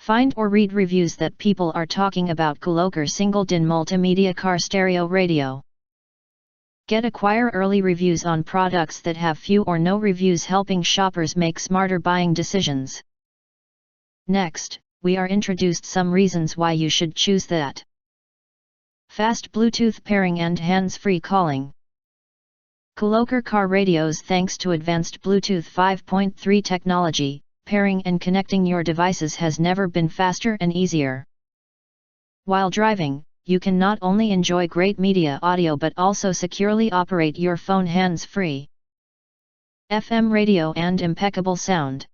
Find or read reviews that people are talking about Qulokar single DIN multimedia car stereo radio. Acquire early reviews on products that have few or no reviews, helping shoppers make smarter buying decisions. Next, we are introduced some reasons why you should choose that. Fast Bluetooth pairing and hands-free calling. Qulokar car radios, thanks to advanced Bluetooth 5.3 technology, pairing and connecting your devices has never been faster and easier. While driving, you can not only enjoy great media audio but also securely operate your phone hands-free. FM radio and impeccable sound.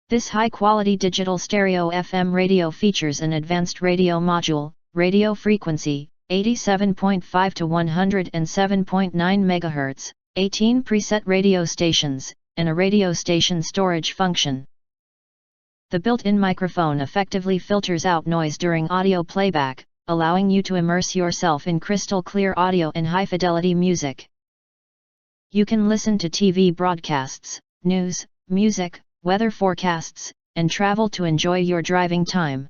This high-quality digital stereo FM radio features an advanced radio module, radio frequency, 87.5 to 107.9 MHz, 18 preset radio stations, and a radio station storage function. The built-in microphone effectively filters out noise during audio playback, allowing you to immerse yourself in crystal clear audio and high-fidelity music. You can listen to TV broadcasts, news, music, weather forecasts, and travel to enjoy your driving time.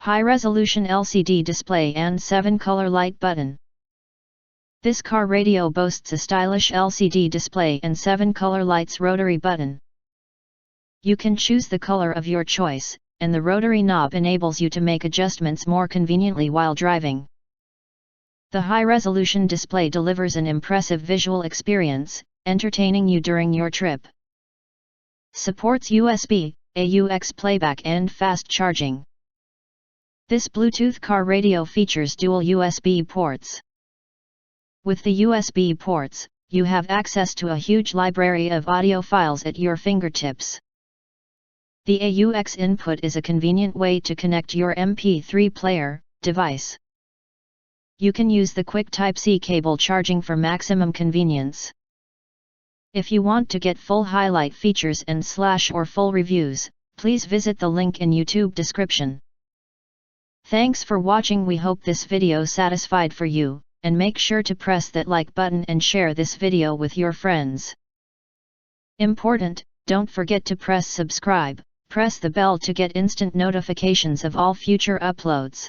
High-resolution LCD display and 7-color light button. This car radio boasts a stylish LCD display and 7-color lights rotary button. You can choose the color of your choice, and the rotary knob enables you to make adjustments more conveniently while driving. The high-resolution display delivers an impressive visual experience, entertaining you during your trip. Supports USB, AUX playback and fast charging. This Bluetooth car radio features dual USB ports. With the USB ports, you have access to a huge library of audio files at your fingertips. The AUX input is a convenient way to connect your MP3 player device. You can use the quick Type-C cable charging for maximum convenience. If you want to get full highlight features and or full reviews, please visit the link in YouTube description. Thanks for watching. We hope this video satisfied for you, and make sure to press that like button and share this video with your friends. Important, don't forget to press subscribe. Press the bell to get instant notifications of all future uploads.